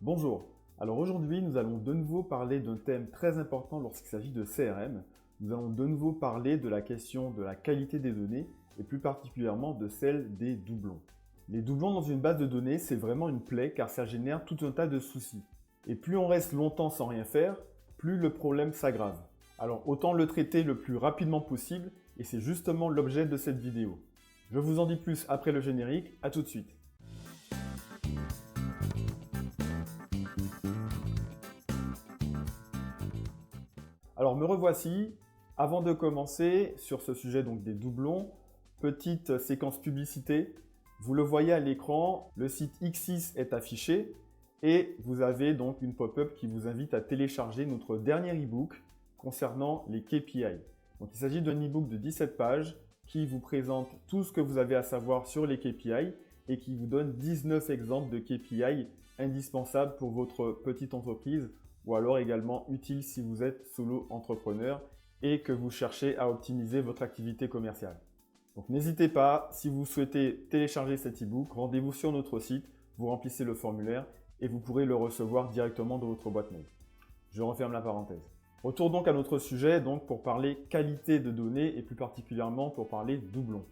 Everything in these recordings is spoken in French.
Bonjour, alors aujourd'hui nous allons de nouveau parler d'un thème très important lorsqu'il s'agit de CRM. Nous allons de nouveau parler de la question de la qualité des données et plus particulièrement de celle des doublons. Les doublons dans une base de données, c'est vraiment une plaie car ça génère tout un tas de soucis. Et plus on reste longtemps sans rien faire, plus le problème s'aggrave. Alors autant le traiter le plus rapidement possible et c'est justement l'objet de cette vidéo. Je vous en dis plus après le générique, à tout de suite. Alors me revoici. Avant de commencer sur ce sujet donc des doublons, petite séquence publicité. Vous le voyez à l'écran, le site X6 est affiché et vous avez donc une pop-up qui vous invite à télécharger notre dernier e-book concernant les KPI. Donc il s'agit d'un e-book de 17 pages qui vous présente tout ce que vous avez à savoir sur les KPI et qui vous donne 19 exemples de KPI indispensables pour votre petite entreprise ou alors également utile si vous êtes solo entrepreneur et que vous cherchez à optimiser votre activité commerciale. Donc n'hésitez pas, si vous souhaitez télécharger cet e-book, rendez-vous sur notre site, vous remplissez le formulaire et vous pourrez le recevoir directement dans votre boîte mail. Je referme la parenthèse. Retour donc à notre sujet donc pour parler qualité de données et plus particulièrement pour parler doublons.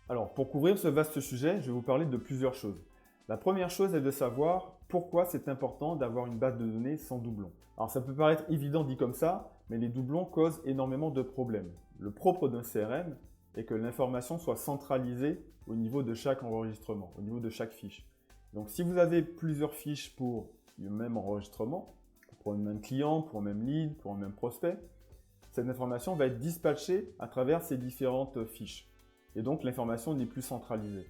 Alors pour couvrir ce vaste sujet, je vais vous parler de plusieurs choses. La première chose est de savoir pourquoi c'est important d'avoir une base de données sans doublons. Alors ça peut paraître évident dit comme ça, mais les doublons causent énormément de problèmes. Le propre d'un CRM est que l'information soit centralisée au niveau de chaque enregistrement, au niveau de chaque fiche. Donc si vous avez plusieurs fiches pour le même enregistrement, pour un même client, pour un même lead, pour un même prospect, cette information va être dispatchée à travers ces différentes fiches. Et donc l'information n'est plus centralisée.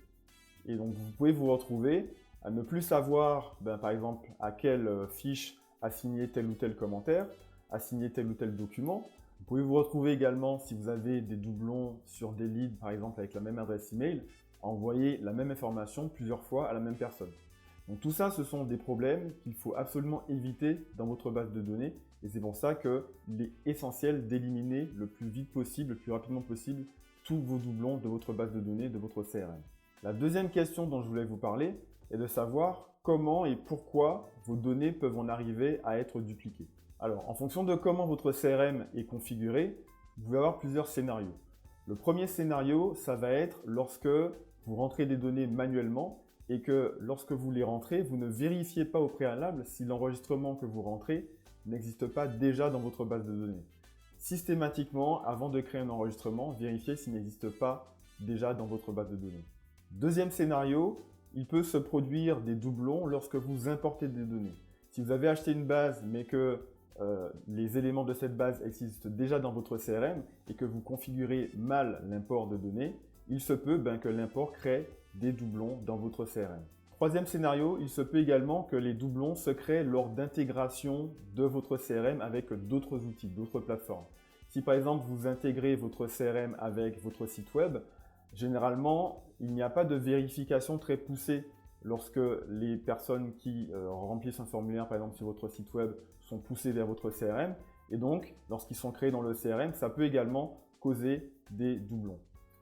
Et donc vous pouvez vous retrouver à ne plus savoir, par exemple, à quelle fiche assigner tel ou tel commentaire, assigner tel ou tel document. Vous pouvez vous retrouver également, si vous avez des doublons sur des leads, par exemple avec la même adresse email, à envoyer la même information plusieurs fois à la même personne. Donc tout ça, ce sont des problèmes qu'il faut absolument éviter dans votre base de données. Et c'est pour ça qu'il est essentiel d'éliminer le plus vite possible, le plus rapidement possible, tous vos doublons de votre base de données, de votre CRM. La deuxième question dont je voulais vous parler est de savoir comment et pourquoi vos données peuvent en arriver à être dupliquées. Alors, en fonction de comment votre CRM est configuré, vous pouvez avoir plusieurs scénarios. Le premier scénario, ça va être lorsque vous rentrez des données manuellement et que lorsque vous les rentrez, vous ne vérifiez pas au préalable si l'enregistrement que vous rentrez n'existe pas déjà dans votre base de données. Systématiquement, avant de créer un enregistrement, vérifiez s'il n'existe pas déjà dans votre base de données. Deuxième scénario, il peut se produire des doublons lorsque vous importez des données. Si vous avez acheté une base mais que les éléments de cette base existent déjà dans votre CRM et que vous configurez mal l'import de données, il se peut que l'import crée des doublons dans votre CRM. Troisième scénario, il se peut également que les doublons se créent lors d'intégration de votre CRM avec d'autres outils, d'autres plateformes. Si par exemple vous intégrez votre CRM avec votre site web, généralement, il n'y a pas de vérification très poussée lorsque les personnes qui remplissent un formulaire, par exemple sur votre site web, sont poussées vers votre CRM. Et donc, lorsqu'ils sont créés dans le CRM, ça peut également causer des doublons.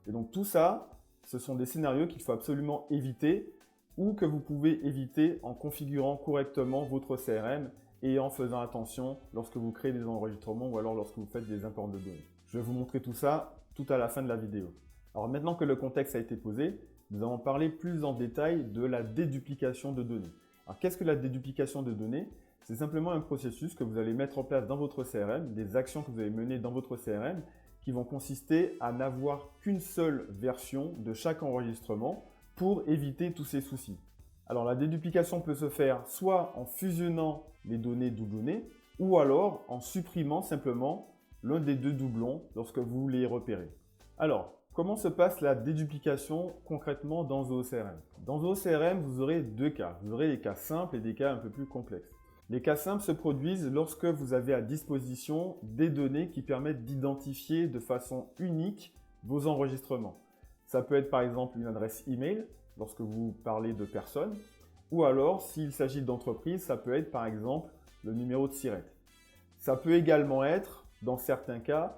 Et donc tout ça, ce sont des scénarios qu'il faut absolument éviter ou que vous pouvez éviter en configurant correctement votre CRM et en faisant attention lorsque vous créez des enregistrements ou alors lorsque vous faites des imports de données. Je vais vous montrer tout ça tout à la fin de la vidéo. Alors maintenant que le contexte a été posé, nous allons parler plus en détail de la déduplication de données. Alors qu'est-ce que la déduplication de données? C'est simplement un processus que vous allez mettre en place dans votre CRM, des actions que vous allez mener dans votre CRM qui vont consister à n'avoir qu'une seule version de chaque enregistrement pour éviter tous ces soucis. Alors la déduplication peut se faire soit en fusionnant les données doublonnées ou alors en supprimant simplement l'un des deux doublons lorsque vous les repérez. Alors, comment se passe la déduplication concrètement dans ZooCRM? Dans ZooCRM, vous aurez deux cas. Vous aurez des cas simples et des cas un peu plus complexes. Les cas simples se produisent lorsque vous avez à disposition des données qui permettent d'identifier de façon unique vos enregistrements. Ça peut être par exemple une adresse email lorsque vous parlez de personnes, ou alors s'il s'agit d'entreprise, ça peut être par exemple le numéro de SIRET. Ça peut également être, dans certains cas,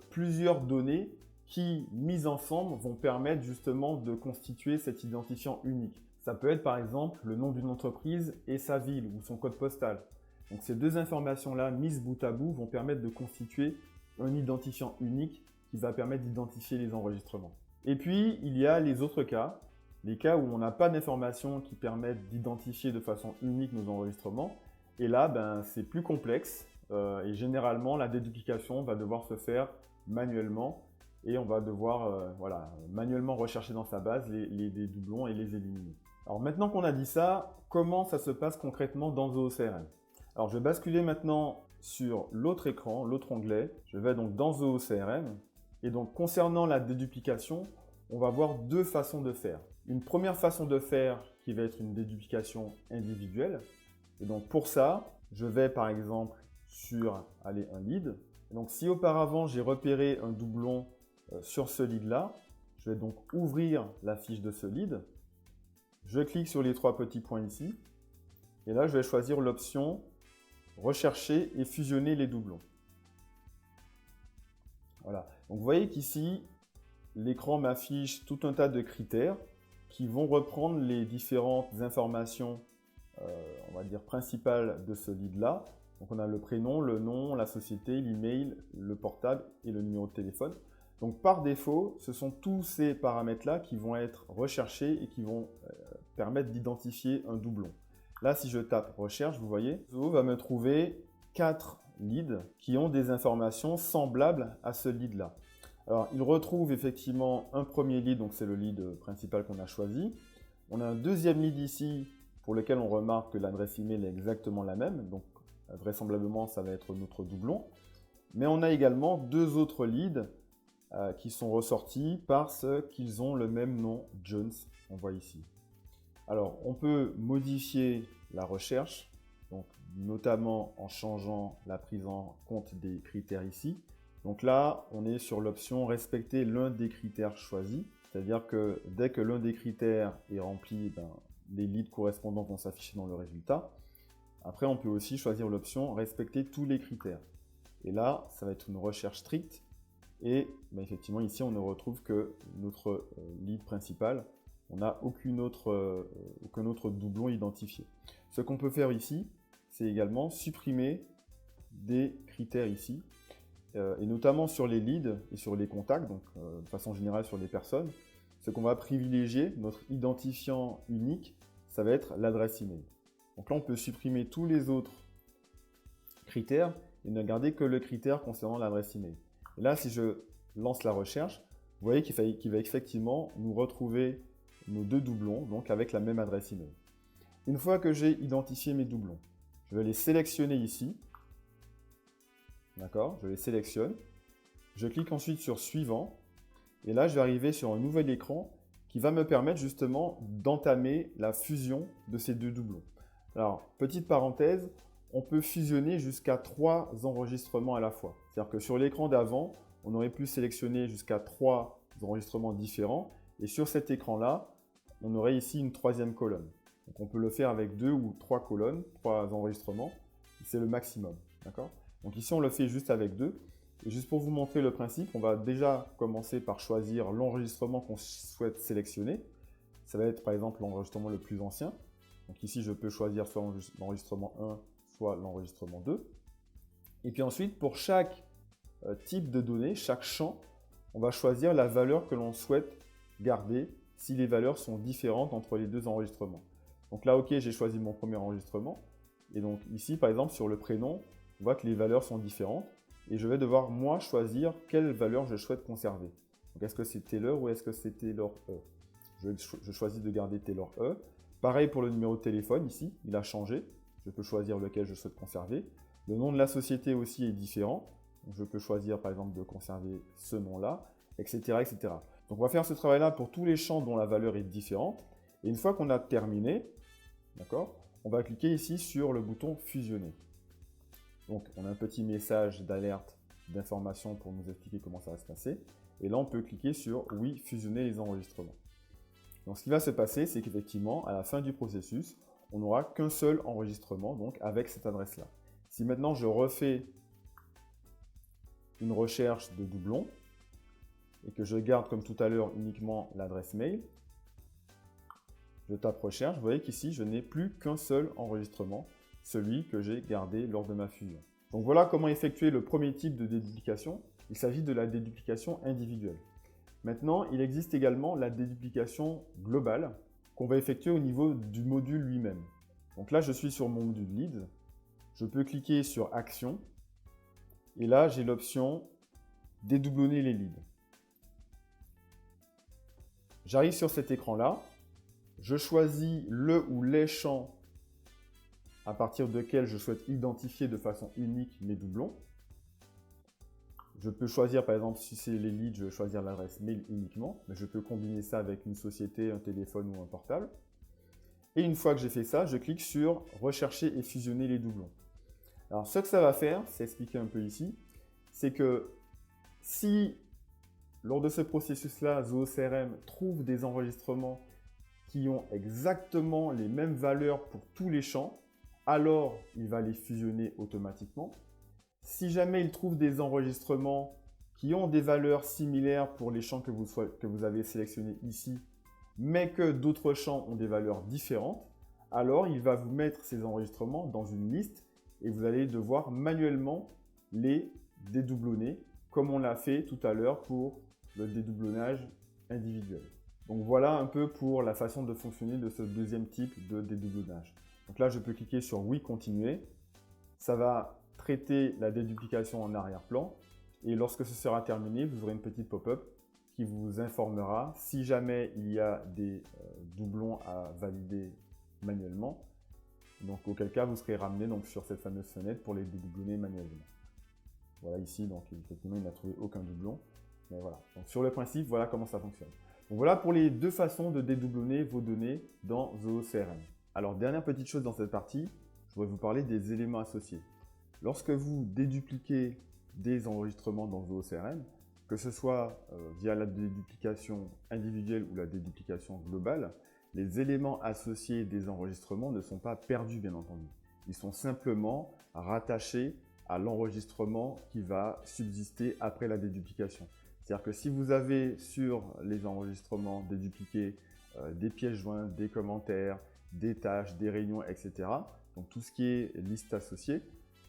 plusieurs données qui, mises ensemble, vont permettre justement de constituer cet identifiant unique. Ça peut être par exemple le nom d'une entreprise et sa ville ou son code postal. Donc ces deux informations-là, mises bout à bout, vont permettre de constituer un identifiant unique qui va permettre d'identifier les enregistrements. Et puis, il y a les autres cas, les cas où on n'a pas d'informations qui permettent d'identifier de façon unique nos enregistrements. Et là, c'est plus complexe et généralement, la déduplication va devoir se faire manuellement et on va devoir manuellement rechercher dans sa base les doublons et les éliminer. Alors maintenant qu'on a dit ça, comment ça se passe concrètement dans ZooCRM? Alors je vais basculer maintenant sur l'autre écran, l'autre onglet. Je vais donc dans ZooCRM. Et donc concernant la déduplication, on va voir deux façons de faire. Une première façon de faire qui va être une déduplication individuelle. Et donc pour ça, je vais par exemple sur un lead. Et donc si auparavant j'ai repéré un doublon sur ce lead-là, je vais donc ouvrir la fiche de ce lead. Je clique sur les trois petits points ici. Et là, je vais choisir l'option rechercher et fusionner les doublons. Voilà. Donc vous voyez qu'ici, l'écran m'affiche tout un tas de critères qui vont reprendre les différentes informations, on va dire principales de ce lead-là. Donc on a le prénom, le nom, la société, l'email, le portable et le numéro de téléphone. Donc par défaut, ce sont tous ces paramètres-là qui vont être recherchés et qui vont permettre d'identifier un doublon. Là, si je tape recherche, vous voyez, Zoho va me trouver 4 leads qui ont des informations semblables à ce lead-là. Alors, il retrouve effectivement un premier lead, donc c'est le lead principal qu'on a choisi. On a un deuxième lead ici pour lequel on remarque que l'adresse email est exactement la même, donc vraisemblablement ça va être notre doublon. Mais on a également deux autres leads qui sont ressortis parce qu'ils ont le même nom, Jones, on voit ici. Alors, on peut modifier la recherche, donc notamment en changeant la prise en compte des critères ici. Donc là, on est sur l'option respecter l'un des critères choisis, c'est-à-dire que dès que l'un des critères est rempli, les leads correspondants vont s'afficher dans le résultat. Après, on peut aussi choisir l'option respecter tous les critères. Et là, ça va être une recherche stricte. Et effectivement, ici, on ne retrouve que notre lead principal. On n'a aucun autre doublon identifié. Ce qu'on peut faire ici, c'est également supprimer des critères ici, et notamment sur les leads et sur les contacts, donc de façon générale sur les personnes. Ce qu'on va privilégier, notre identifiant unique, ça va être l'adresse email. Donc là, on peut supprimer tous les autres critères et ne garder que le critère concernant l'adresse email. Et là, si je lance la recherche, vous voyez qu'il va effectivement nous retrouver nos deux doublons, donc avec la même adresse email. Une fois que j'ai identifié mes doublons, je vais les sélectionner ici. D'accord, je les sélectionne. Je clique ensuite sur suivant. Et là, je vais arriver sur un nouvel écran qui va me permettre justement d'entamer la fusion de ces deux doublons. Alors, petite parenthèse, on peut fusionner jusqu'à 3 enregistrements à la fois. C'est-à-dire que sur l'écran d'avant, on aurait pu sélectionner jusqu'à 3 enregistrements différents. Et sur cet écran-là, on aurait ici une troisième colonne. Donc on peut le faire avec 2 ou 3 colonnes, 3 enregistrements. C'est le maximum. D'accord ? Donc ici, on le fait juste avec 2. Et juste pour vous montrer le principe, on va déjà commencer par choisir l'enregistrement qu'on souhaite sélectionner. Ça va être par exemple l'enregistrement le plus ancien. Donc ici, je peux choisir soit l'enregistrement 1, soit l'enregistrement 2. Et puis ensuite, pour chaque type de données, chaque champ, on va choisir la valeur que l'on souhaite garder si les valeurs sont différentes entre les deux enregistrements. Donc là, ok, j'ai choisi mon premier enregistrement. Et donc ici, par exemple, sur le prénom, on voit que les valeurs sont différentes. Et je vais devoir, moi, choisir quelle valeur je souhaite conserver. Donc est-ce que c'est Taylor ou est-ce que c'est Taylor E? Je choisis de garder Taylor E. Pareil pour le numéro de téléphone, ici, il a changé. Je peux choisir lequel je souhaite conserver. Le nom de la société aussi est différent. Donc je peux choisir, par exemple, de conserver ce nom-là, etc., etc. Donc on va faire ce travail-là pour tous les champs dont la valeur est différente. Et une fois qu'on a terminé, d'accord, on va cliquer ici sur le bouton fusionner. Donc on a un petit message d'alerte, d'information pour nous expliquer comment ça va se passer. Et là on peut cliquer sur oui, fusionner les enregistrements. Donc ce qui va se passer, c'est qu'effectivement, à la fin du processus, on n'aura qu'un seul enregistrement, donc avec cette adresse-là. Si maintenant je refais une recherche de doublons, et que je garde comme tout à l'heure uniquement l'adresse mail, Je tape recherche, vous voyez qu'ici, je n'ai plus qu'un seul enregistrement, celui que j'ai gardé lors de ma fusion. Donc voilà comment effectuer le premier type de déduplication. Il s'agit de la déduplication individuelle. Maintenant, il existe également la déduplication globale qu'on va effectuer au niveau du module lui-même. Donc là, je suis sur mon module lead. Je peux cliquer sur Action. Et là, j'ai l'option dédoublonner les leads. J'arrive sur cet écran-là. Je choisis le ou les champs à partir desquels je souhaite identifier de façon unique mes doublons. Je peux choisir, par exemple, si c'est les leads, je vais choisir l'adresse mail uniquement, mais je peux combiner ça avec une société, un téléphone ou un portable. Et une fois que j'ai fait ça, je clique sur « Rechercher et fusionner les doublons ». Alors, ce que ça va faire, c'est expliqué un peu ici, c'est que si, lors de ce processus-là, ZooCRM trouve des enregistrements qui ont exactement les mêmes valeurs pour tous les champs, alors il va les fusionner automatiquement. Si jamais il trouve des enregistrements qui ont des valeurs similaires pour les champs que vous avez sélectionnés ici, mais que d'autres champs ont des valeurs différentes, alors il va vous mettre ces enregistrements dans une liste et vous allez devoir manuellement les dédoublonner, comme on l'a fait tout à l'heure pour le dédoublonnage individuel. Donc voilà un peu pour la façon de fonctionner de ce deuxième type de dédoublonnage. Donc là, je peux cliquer sur « Oui, continuer ». Ça va traiter la déduplication en arrière-plan. Et lorsque ce sera terminé, vous aurez une petite pop-up qui vous informera si jamais il y a des doublons à valider manuellement. Donc auquel cas, vous serez ramené donc, sur cette fameuse fenêtre pour les dédoublonner manuellement. Voilà ici, donc effectivement, il n'a trouvé aucun doublon. Mais voilà. Donc sur le principe, voilà comment ça fonctionne. Donc voilà pour les deux façons de dédoublonner vos données dans ZooCRM. Alors dernière petite chose dans cette partie, je voudrais vous parler des éléments associés. Lorsque vous dédupliquez des enregistrements dans ZooCRM, que ce soit via la déduplication individuelle ou la déduplication globale, les éléments associés des enregistrements ne sont pas perdus, bien entendu. Ils sont simplement rattachés à l'enregistrement qui va subsister après la déduplication. C'est-à-dire que si vous avez sur les enregistrements dédupliqués des pièces jointes, des commentaires, des tâches, des réunions, etc., donc tout ce qui est liste associée,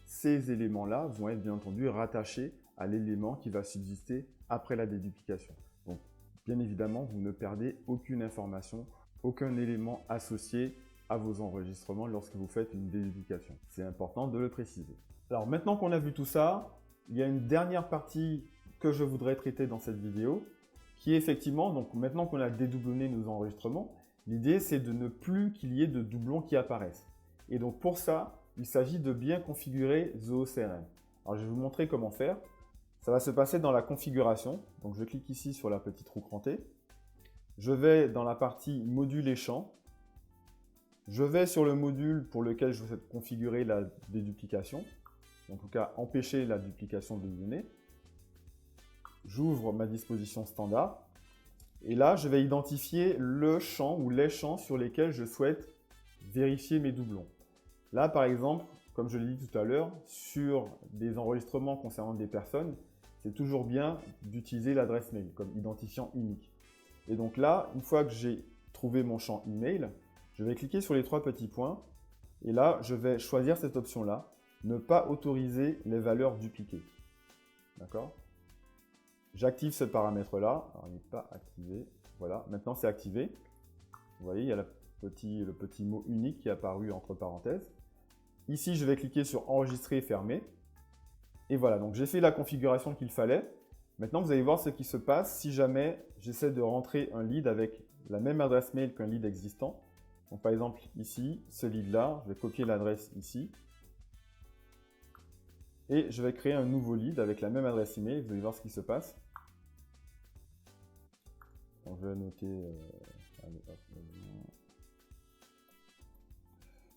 ces éléments-là vont être bien entendu rattachés à l'élément qui va subsister après la déduplication. Donc, bien évidemment, vous ne perdez aucune information, aucun élément associé à vos enregistrements lorsque vous faites une déduplication. C'est important de le préciser. Alors, maintenant qu'on a vu tout ça, il y a une dernière partie que je voudrais traiter dans cette vidéo, qui est effectivement, donc maintenant qu'on a dédoublonné nos enregistrements, l'idée c'est de ne plus qu'il y ait de doublons qui apparaissent. Et donc pour ça, il s'agit de bien configurer ZooCRM. Alors je vais vous montrer comment faire. Ça va se passer dans la configuration. Donc je clique ici sur la petite roue crantée. Je vais dans la partie module et champs. Je vais sur le module pour lequel je souhaite configurer la déduplication. En tout cas, empêcher la duplication de données. J'ouvre ma disposition standard. Et là, je vais identifier le champ ou les champs sur lesquels je souhaite vérifier mes doublons. Là, par exemple, comme je l'ai dit tout à l'heure, sur des enregistrements concernant des personnes, c'est toujours bien d'utiliser l'adresse mail comme identifiant unique. Et donc là, une fois que j'ai trouvé mon champ email, je vais cliquer sur les trois petits points. Et là, je vais choisir cette option-là, ne pas autoriser les valeurs dupliquées. D'accord ? J'active ce paramètre-là. Alors, il n'est pas activé. Voilà, maintenant c'est activé. Vous voyez, il y a le petit mot unique qui est apparu entre parenthèses. Ici, je vais cliquer sur enregistrer et fermer. Et voilà, donc j'ai fait la configuration qu'il fallait. Maintenant, vous allez voir ce qui se passe si jamais j'essaie de rentrer un lead avec la même adresse mail qu'un lead existant. Donc par exemple, ici, ce lead-là, je vais copier l'adresse ici. Et je vais créer un nouveau lead avec la même adresse email. Vous allez voir ce qui se passe. Donc, je vais noter.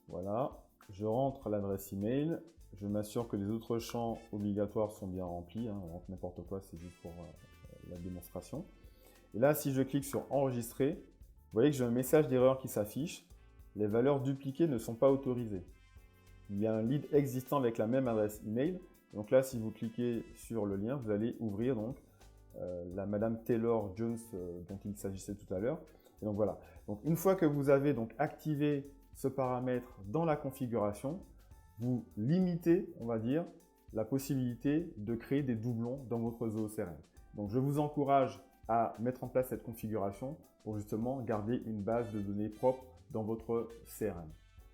Voilà. Je rentre l'adresse email. Je m'assure que les autres champs obligatoires sont bien remplis. On rentre n'importe quoi, c'est juste pour la démonstration. Et là, si je clique sur enregistrer, vous voyez que j'ai un message d'erreur qui s'affiche. Les valeurs dupliquées ne sont pas autorisées. Il y a un lead existant avec la même adresse email. Donc là, si vous cliquez sur le lien, vous allez ouvrir donc la Madame Taylor Jones dont il s'agissait tout à l'heure. Et donc voilà. Donc une fois que vous avez donc activé ce paramètre dans la configuration, vous limitez, on va dire, la possibilité de créer des doublons dans votre ZooCRM. Donc je vous encourage à mettre en place cette configuration pour justement garder une base de données propre dans votre CRM.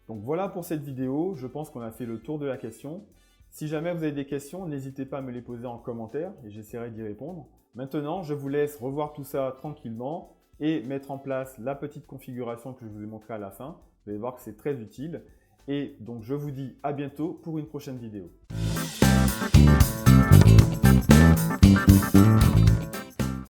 Donc voilà pour cette vidéo, je pense qu'on a fait le tour de la question. Si jamais vous avez des questions, n'hésitez pas à me les poser en commentaire et j'essaierai d'y répondre. Maintenant, je vous laisse revoir tout ça tranquillement et mettre en place la petite configuration que je vous ai montrée à la fin. Vous allez voir que c'est très utile. Et donc je vous dis à bientôt pour une prochaine vidéo.